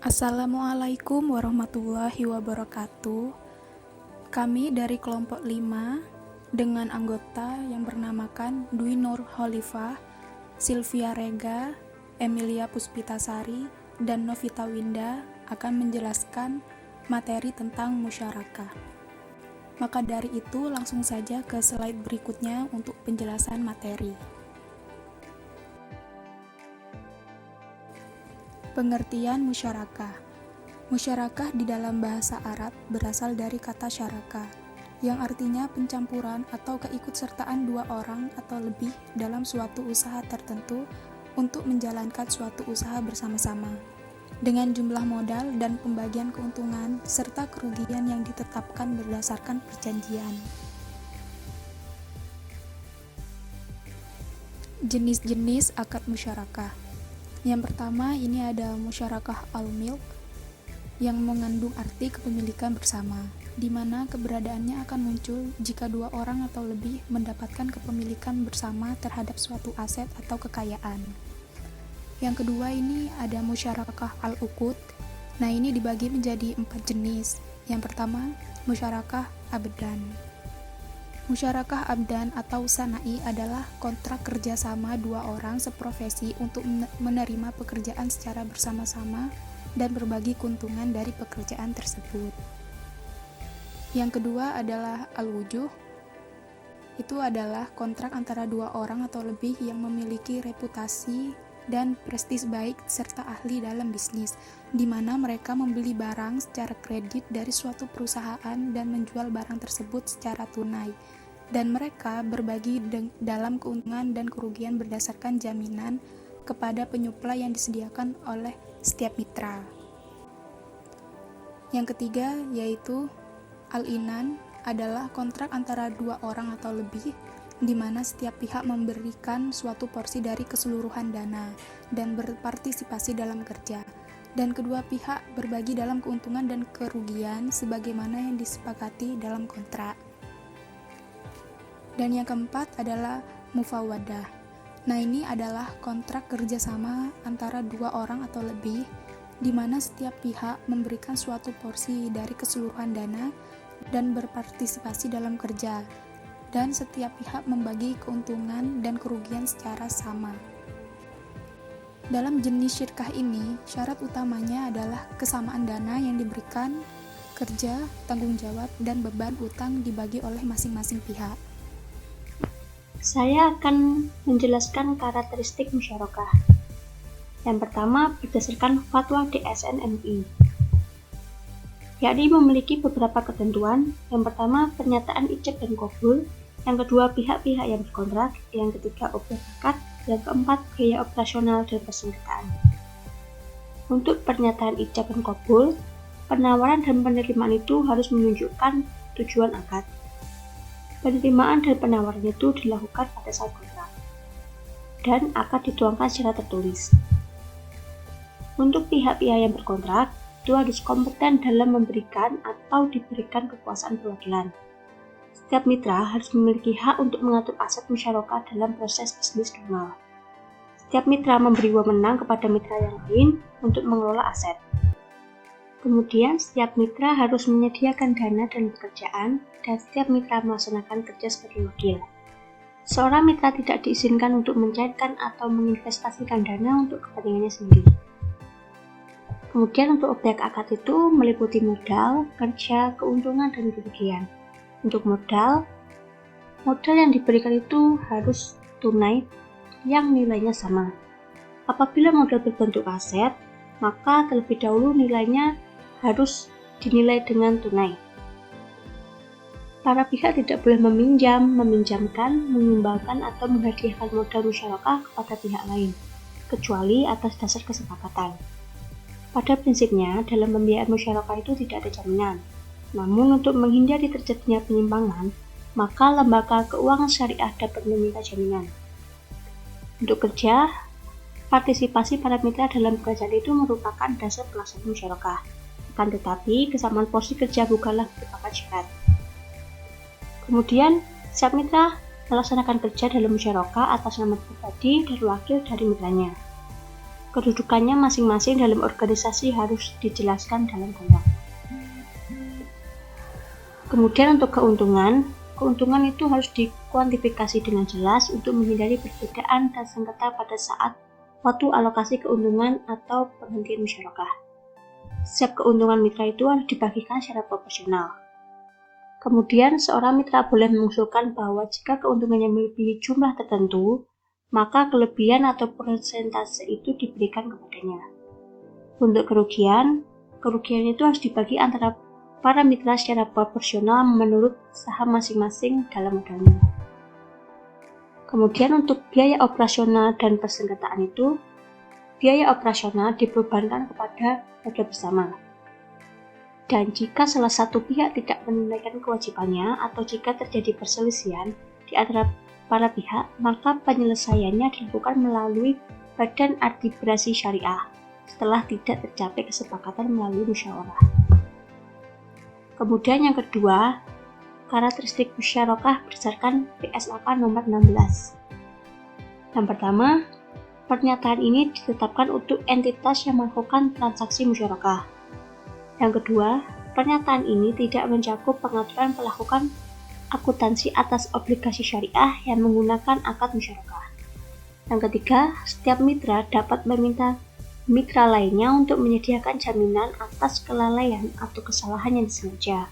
Assalamualaikum warahmatullahi wabarakatuh. Kami dari kelompok 5 dengan anggota yang bernamakan Dwi Nur Khalifah, Sylvia Rega, Emilia Puspitasari, dan Novita Winda akan menjelaskan materi tentang musyarakah. Maka dari itu langsung saja ke slide berikutnya untuk penjelasan materi. Pengertian musyarakah. Musyarakah di dalam bahasa Arab berasal dari kata syaraka, yang artinya pencampuran atau keikutsertaan dua orang atau lebih dalam suatu usaha tertentu untuk menjalankan suatu usaha bersama-sama, dengan jumlah modal dan pembagian keuntungan serta kerugian yang ditetapkan berdasarkan perjanjian. Jenis-jenis akad musyarakah. Yang pertama, ini ada musyarakah al-milk yang mengandung arti kepemilikan bersama, di mana keberadaannya akan muncul jika dua orang atau lebih mendapatkan kepemilikan bersama terhadap suatu aset atau kekayaan. Yang kedua, ini ada musyarakah al-uqud. Nah, ini dibagi menjadi 4 jenis. Yang pertama, musyarakah abdan. Musyarakah abdan atau sanai adalah kontrak kerjasama dua orang seprofesi untuk menerima pekerjaan secara bersama-sama dan berbagi keuntungan dari pekerjaan tersebut. Yang kedua adalah al-wujuh. Itu adalah kontrak antara dua orang atau lebih yang memiliki reputasi dan prestis baik serta ahli dalam bisnis, di mana mereka membeli barang secara kredit dari suatu perusahaan dan menjual barang tersebut secara tunai, dan mereka berbagi dalam keuntungan dan kerugian berdasarkan jaminan kepada penyuplai yang disediakan oleh setiap mitra. Yang ketiga yaitu al-inan, adalah kontrak antara dua orang atau lebih, di mana setiap pihak memberikan suatu porsi dari keseluruhan dana dan berpartisipasi dalam kerja, dan kedua pihak berbagi dalam keuntungan dan kerugian sebagaimana yang disepakati dalam kontrak. Dan yang keempat adalah mufawadah. Nah, ini adalah kontrak kerjasama antara dua orang atau lebih, di mana setiap pihak memberikan suatu porsi dari keseluruhan dana dan berpartisipasi dalam kerja, dan setiap pihak membagi keuntungan dan kerugian secara sama. Dalam jenis syirkah ini, syarat utamanya adalah kesamaan dana yang diberikan, kerja, tanggung jawab, dan beban utang dibagi oleh masing-masing pihak. Saya akan menjelaskan karakteristik musyarakah. Yang pertama, berdasarkan fatwa DSN MUI, yakni memiliki beberapa ketentuan. Yang pertama, pernyataan ijab dan qabul. Yang kedua, pihak-pihak yang berkontrak. Yang ketiga, objek akad. Yang keempat, biaya operasional dan persengketaan. Untuk pernyataan ijab dan qabul, penawaran dan penerimaan itu harus menunjukkan tujuan akad. Penerimaan dan penawaran itu dilakukan pada saat kontrak, dan akad dituangkan secara tertulis. Untuk pihak-pihak yang berkontrak, itu harus kompeten dalam memberikan atau diberikan kekuasaan perwakilan. Setiap mitra harus memiliki hak untuk mengatur aset musyarakah dalam proses bisnis normal. Setiap mitra memberi wewenang kepada mitra yang lain untuk mengelola aset. Kemudian, setiap mitra harus menyediakan dana dan pekerjaan, dan setiap mitra melaksanakan kerja sebagai wakil. Seorang mitra tidak diizinkan untuk mencairkan atau menginvestasikan dana untuk kepentingannya sendiri. Kemudian untuk objek akad itu meliputi modal, kerja, keuntungan, dan kerugian. Untuk modal yang diberikan itu harus tunai yang nilainya sama. Apabila modal berbentuk aset, maka terlebih dahulu nilainya harus dinilai dengan tunai. Para pihak tidak boleh meminjam, meminjamkan, menyumbangkan, atau menghadiahkan modal musyarakah kepada pihak lain, kecuali atas dasar kesepakatan. Pada prinsipnya, dalam pembiayaan musyarakah itu tidak ada jaminan. Namun, untuk menghindari terjadinya penyimpangan, maka lembaga keuangan syariah dapat meminta jaminan. Untuk kerja, partisipasi para mitra dalam pekerjaan itu merupakan dasar pelaksanaan musyarakah. Akan tetapi, kesamaan porsi kerja bukanlah merupakan syarat. Kemudian, setiap mitra melaksanakan kerja dalam musyarakah atas nama pribadi dan wakil dari mitranya. Kedudukannya masing-masing dalam organisasi harus dijelaskan dalam kontrak. Kemudian untuk keuntungan itu harus dikuantifikasi dengan jelas untuk menghindari perbedaan dan sengketa pada saat waktu alokasi keuntungan atau penghentian musyarakah. Setiap keuntungan mitra itu harus dibagikan secara proporsional. Kemudian seorang mitra boleh mengusulkan bahwa jika keuntungannya melebihi jumlah tertentu, maka kelebihan atau persentase itu diberikan kepadanya. Untuk kerugian itu harus dibagi antara para mitra secara proporsional menurut saham masing-masing dalam modalnya. Kemudian untuk biaya operasional dan persengketaan itu, biaya operasional dibebankan kepada harga bersama. Dan jika salah satu pihak tidak menunaikan kewajibannya atau jika terjadi perselisihan di antara para pihak, maka penyelesaiannya dilakukan melalui Badan Arbitrasi Syariah setelah tidak tercapai kesepakatan melalui musyawarah. Kemudian yang kedua, karakteristik musyarakah berdasarkan PSAK nomor 16. Yang pertama, pernyataan ini ditetapkan untuk entitas yang melakukan transaksi musyarakah. Yang kedua, pernyataan ini tidak mencakup pengaturan melakukan akuntansi atas obligasi syariah yang menggunakan akad musyarakah. Yang ketiga, setiap mitra dapat meminta mitra lainnya untuk menyediakan jaminan atas kelalaian atau kesalahan yang disengaja.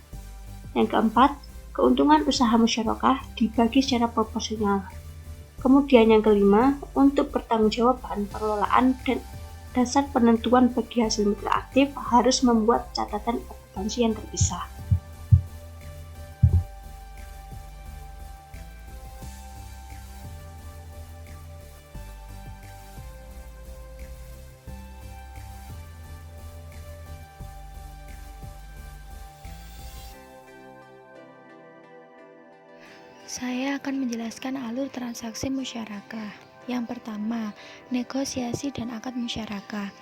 Yang keempat, keuntungan usaha musyarakah dibagi secara proporsional. Kemudian yang kelima, untuk pertanggungjawaban, pengelolaan, dan dasar penentuan bagi hasil mitra aktif harus membuat catatan akuntansi yang terpisah. Saya akan menjelaskan alur transaksi musyarakah. Yang pertama, negosiasi dan akad musyarakah.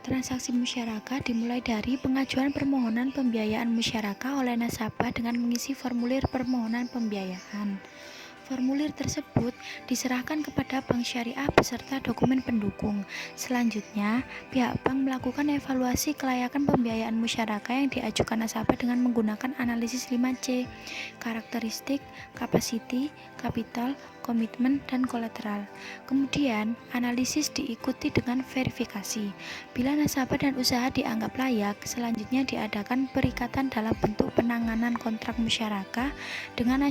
Transaksi musyarakah dimulai dari pengajuan permohonan pembiayaan musyarakah oleh nasabah dengan mengisi formulir permohonan pembiayaan. Formulir tersebut diserahkan kepada bank syariah beserta dokumen pendukung. Selanjutnya, pihak bank melakukan evaluasi kelayakan pembiayaan musyarakah yang diajukan nasabah dengan menggunakan analisis 5C, karakteristik, capacity, capital, komitmen, dan kolateral. Kemudian, analisis diikuti dengan verifikasi. Bila nasabah dan usaha dianggap layak, selanjutnya diadakan perikatan dalam bentuk penanganan kontrak musyarakah dengan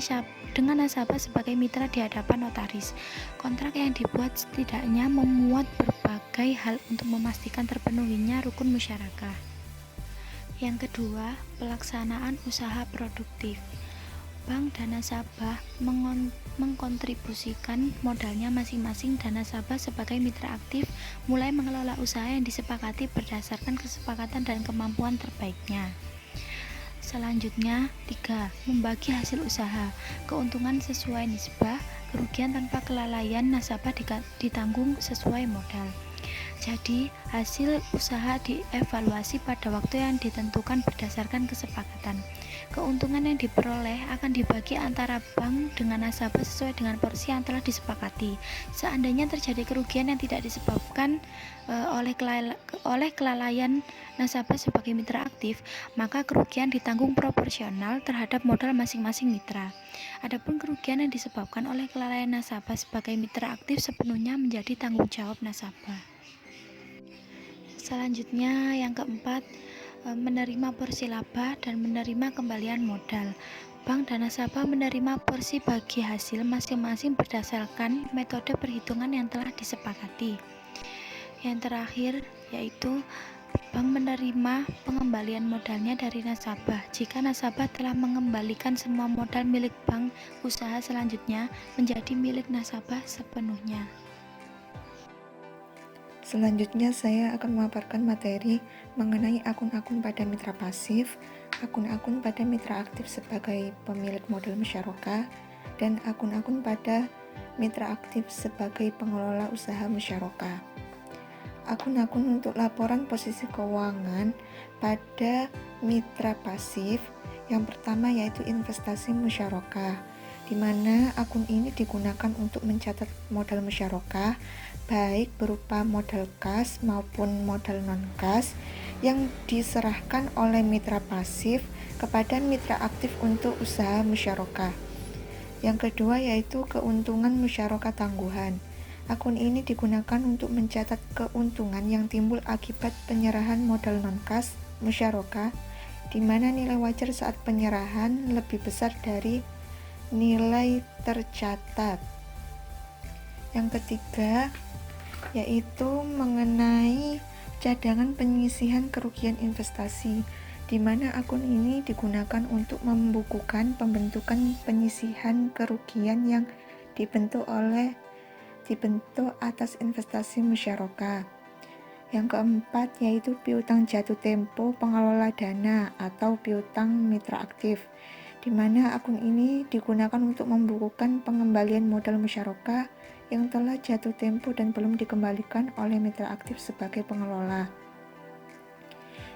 nasabah sebagai mitra di hadapan notaris. Kontrak yang dibuat setidaknya memuat berbagai hal untuk memastikan terpenuhinya rukun musyarakah. Yang kedua, pelaksanaan usaha produktif. Bank dan nasabah mengkontribusikan modalnya masing-masing dan nasabah sebagai mitra aktif mulai mengelola usaha yang disepakati berdasarkan kesepakatan dan kemampuan terbaiknya. Selanjutnya, 3. Membagi hasil usaha. Keuntungan sesuai nisbah, kerugian tanpa kelalaian nasabah ditanggung sesuai modal. Jadi, hasil usaha dievaluasi pada waktu yang ditentukan berdasarkan kesepakatan. Keuntungan yang diperoleh akan dibagi antara bank dengan nasabah sesuai dengan porsi yang telah disepakati. Seandainya terjadi kerugian yang tidak disebabkan oleh kelalaian nasabah sebagai mitra aktif, maka kerugian ditanggung proporsional terhadap modal masing-masing mitra. Adapun kerugian yang disebabkan oleh kelalaian nasabah sebagai mitra aktif sepenuhnya menjadi tanggung jawab nasabah. Selanjutnya, yang keempat, menerima porsi laba dan menerima kembalian modal. Bank dan nasabah menerima porsi bagi hasil masing-masing berdasarkan metode perhitungan yang telah disepakati. Yang terakhir yaitu bank menerima pengembalian modalnya dari nasabah. Jika nasabah telah mengembalikan semua modal milik bank, usaha selanjutnya menjadi milik nasabah sepenuhnya. Selanjutnya saya akan memaparkan materi mengenai akun-akun pada mitra pasif, akun-akun pada mitra aktif sebagai pemilik modal musyarakah, dan akun-akun pada mitra aktif sebagai pengelola usaha musyarakah. Akun-akun untuk laporan posisi keuangan pada mitra pasif, yang pertama yaitu investasi musyarakah. di mana akun ini digunakan untuk mencatat modal musyarakah, baik berupa modal kas maupun modal non-kas yang diserahkan oleh mitra pasif kepada mitra aktif untuk usaha musyarakah. Yang kedua yaitu keuntungan musyarakah tangguhan. Akun ini digunakan untuk mencatat keuntungan yang timbul akibat penyerahan modal non-kas musyarakah, di mana nilai wajar saat penyerahan lebih besar dari nilai tercatat. Yang ketiga yaitu mengenai cadangan penyisihan kerugian investasi, di mana akun ini digunakan untuk membukukan pembentukan penyisihan kerugian yang dibentuk atas investasi musyarakah. Yang keempat yaitu piutang jatuh tempo pengelola dana atau piutang mitra aktif, di mana akun ini digunakan untuk membukukan pengembalian modal musyarakah yang telah jatuh tempo dan belum dikembalikan oleh mitra aktif sebagai pengelola.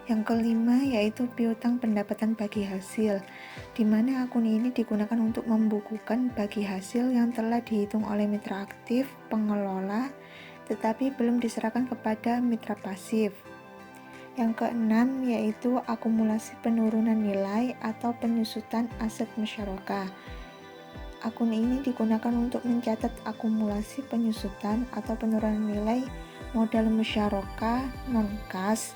Yang kelima yaitu piutang pendapatan bagi hasil, di mana akun ini digunakan untuk membukukan bagi hasil yang telah dihitung oleh mitra aktif pengelola tetapi belum diserahkan kepada mitra pasif. Yang keenam yaitu akumulasi penurunan nilai atau penyusutan aset musyarakah. Akun ini digunakan untuk mencatat akumulasi penyusutan atau penurunan nilai modal musyarakah non-kas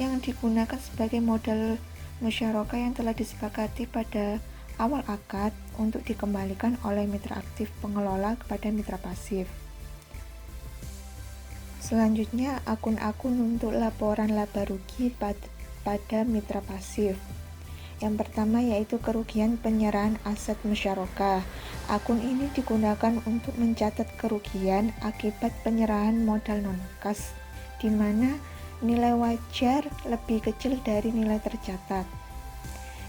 yang digunakan sebagai modal musyarakah yang telah disepakati pada awal akad untuk dikembalikan oleh mitra aktif pengelola kepada mitra pasif. Selanjutnya, akun-akun untuk laporan laba rugi pada mitra pasif. Yang pertama yaitu kerugian penyerahan aset musyarakah. Akun ini digunakan untuk mencatat kerugian akibat penyerahan modal non-kas, di mana nilai wajar lebih kecil dari nilai tercatat.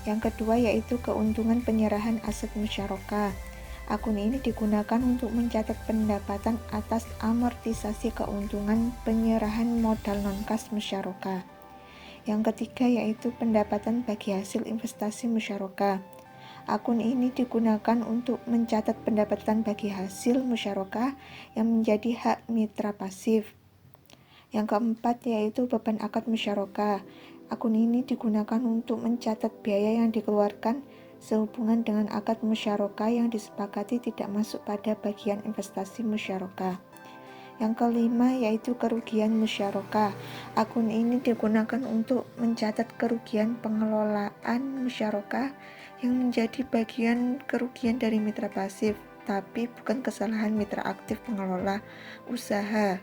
Yang kedua yaitu keuntungan penyerahan aset musyarakah. Akun ini digunakan untuk mencatat pendapatan atas amortisasi keuntungan penyerahan modal non-kas musyarakah. Yang ketiga yaitu pendapatan bagi hasil investasi musyarakah. Akun ini digunakan untuk mencatat pendapatan bagi hasil musyarakah yang menjadi hak mitra pasif. Yang keempat yaitu beban akad musyarakah. Akun ini digunakan untuk mencatat biaya yang dikeluarkan sehubungan dengan akad musyarakah yang disepakati tidak masuk pada bagian investasi musyarakah. Yang kelima yaitu kerugian musyarakah. Akun ini digunakan untuk mencatat kerugian pengelolaan musyarakah yang menjadi bagian kerugian dari mitra pasif, tapi bukan kesalahan mitra aktif pengelola usaha.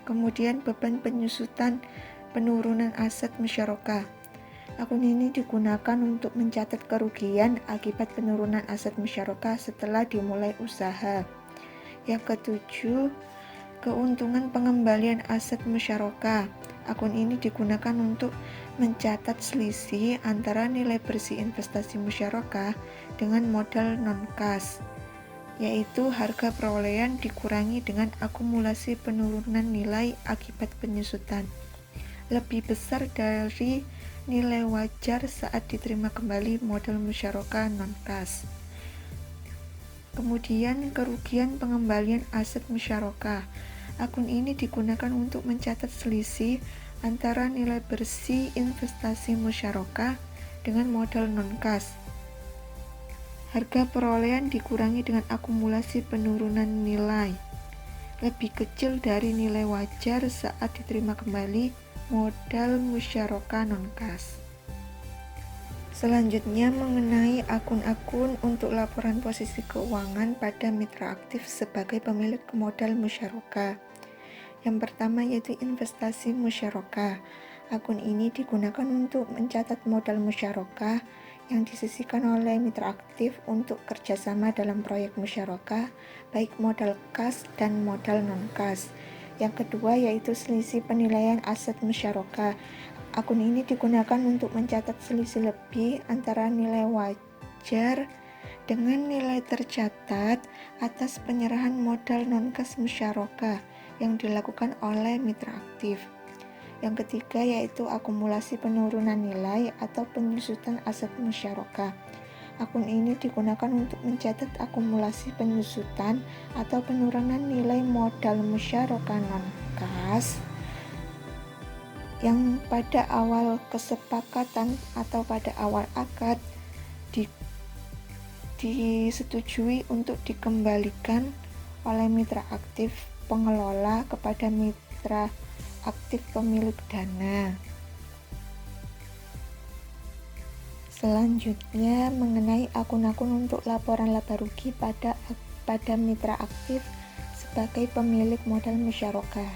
Kemudian beban penyusutan penurunan aset musyarakah. Akun ini digunakan untuk mencatat kerugian akibat penurunan aset musyarakah setelah dimulai usaha. Yang ketujuh, keuntungan pengembalian aset musyarakah. Akun ini digunakan untuk mencatat selisih antara nilai bersih investasi musyarakah dengan modal non-kas, yaitu harga perolehan dikurangi dengan akumulasi penurunan nilai akibat penyusutan lebih besar dari nilai wajar saat diterima kembali modal musyarakah non-kas. Kemudian kerugian pengembalian aset musyarakah. Akun ini digunakan untuk mencatat selisih antara nilai bersih investasi musyarakah dengan modal non-kas. Harga perolehan dikurangi dengan akumulasi penurunan nilai lebih kecil dari nilai wajar saat diterima kembali modal musyarakah non-kas. Selanjutnya mengenai akun-akun untuk laporan posisi keuangan pada mitra aktif sebagai pemilik modal musyarakah. Yang pertama yaitu investasi musyarakah. Akun ini digunakan untuk mencatat modal musyarakah yang disisihkan oleh mitra aktif untuk kerjasama dalam proyek musyarakah, baik modal kas dan modal non-kas. Yang kedua yaitu selisih penilaian aset musyarakah. Akun ini digunakan untuk mencatat selisih lebih antara nilai wajar dengan nilai tercatat atas penyerahan modal non-kas musyarakah yang dilakukan oleh mitra aktif. Yang ketiga yaitu akumulasi penurunan nilai atau penyusutan aset musyarakah. Akun ini digunakan untuk mencatat akumulasi penyusutan atau penurunan nilai modal musyarakah non-kas yang pada awal kesepakatan atau pada awal akad disetujui untuk dikembalikan oleh mitra aktif pengelola kepada mitra aktif pemilik dana. Selanjutnya mengenai akun-akun untuk laporan laba rugi pada mitra aktif sebagai pemilik modal musyarakah.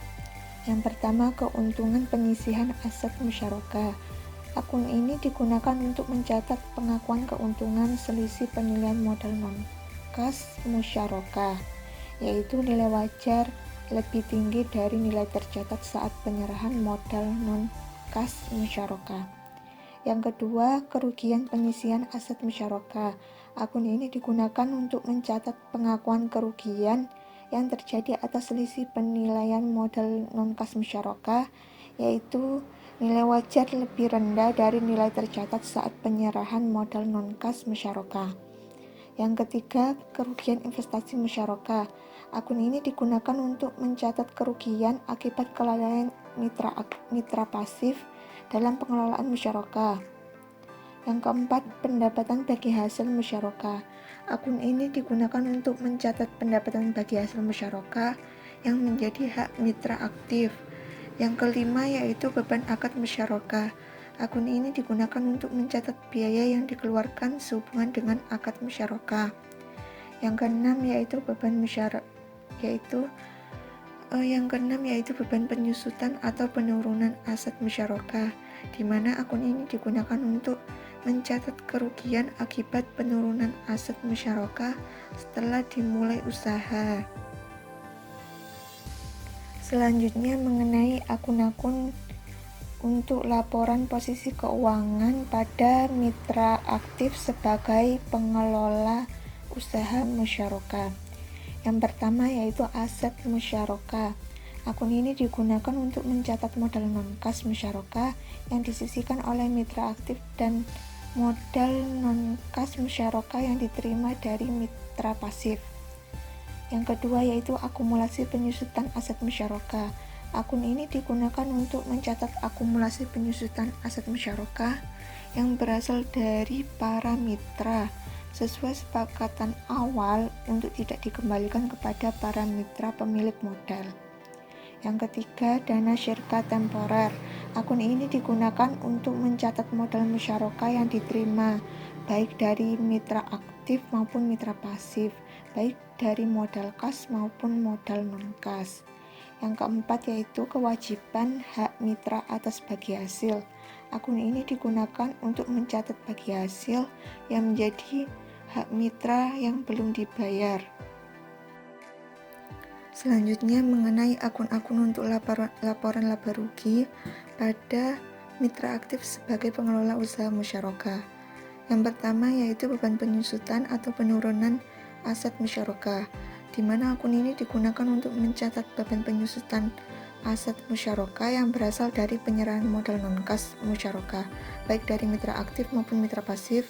Yang pertama, keuntungan penyisihan aset musyarakah. Akun ini digunakan untuk mencatat pengakuan keuntungan selisih penilaian modal non-kas musyarakah, yaitu nilai wajar lebih tinggi dari nilai tercatat saat penyerahan modal non-kas musyarakah. Yang kedua, kerugian penyisihan aset musyarakah. Akun ini digunakan untuk mencatat pengakuan kerugian yang terjadi atas selisih penilaian modal non-kas musyarakah, yaitu nilai wajar lebih rendah dari nilai tercatat saat penyerahan modal non-kas musyarakah. Yang ketiga, kerugian investasi musyarakah. Akun ini digunakan untuk mencatat kerugian akibat kelalaian mitra pasif dalam pengelolaan musyarakah. Yang keempat, pendapatan bagi hasil musyarakah. Akun ini digunakan untuk mencatat pendapatan bagi hasil musyarakah yang menjadi hak mitra aktif. Yang kelima yaitu beban akad musyarakah. Akun ini digunakan untuk mencatat biaya yang dikeluarkan sehubungan dengan akad musyarakah. Yang keenam yaitu beban beban penyusutan atau penurunan aset musyarakah, di mana akun ini digunakan untuk mencatat kerugian akibat penurunan aset musyarakah setelah dimulai usaha. Selanjutnya mengenai akun-akun untuk laporan posisi keuangan pada mitra aktif sebagai pengelola usaha musyarakah. Yang pertama yaitu aset musyarakah. Akun ini digunakan untuk mencatat modal non-kas musyarakah yang disisihkan oleh mitra aktif dan modal non-kas musyarakah yang diterima dari mitra pasif. Yang kedua yaitu akumulasi penyusutan aset musyarakah. Akun ini digunakan untuk mencatat akumulasi penyusutan aset musyarakah yang berasal dari para mitra sesuai sepakatan awal untuk tidak dikembalikan kepada para mitra pemilik modal. Yang ketiga, dana syirka temporer. Akun ini digunakan untuk mencatat modal musyarakah yang diterima baik dari mitra aktif maupun mitra pasif, baik dari modal kas maupun modal non-kas. Yang keempat yaitu kewajiban hak mitra atas bagi hasil. Akun ini digunakan untuk mencatat bagi hasil yang menjadi hak mitra yang belum dibayar. Selanjutnya mengenai akun-akun untuk laporan laba rugi pada mitra aktif sebagai pengelola usaha musyarakah. Yang pertama yaitu beban penyusutan atau penurunan aset musyarakah, di mana akun ini digunakan untuk mencatat beban penyusutan aset musyarakah yang berasal dari penyerahan modal non-kas musyarakah, baik dari mitra aktif maupun mitra pasif,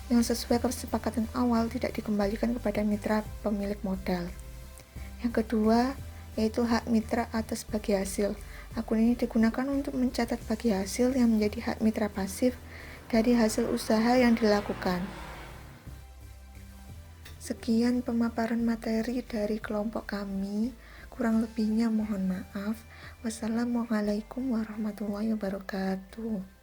yang sesuai kesepakatan awal tidak dikembalikan kepada mitra pemilik modal. Yang kedua yaitu hak mitra atas bagi hasil. Akun ini digunakan untuk mencatat bagi hasil yang menjadi hak mitra pasif dari hasil usaha yang dilakukan. Sekian pemaparan materi dari kelompok kami, kurang lebihnya mohon maaf. Wassalamualaikum warahmatullahi wabarakatuh.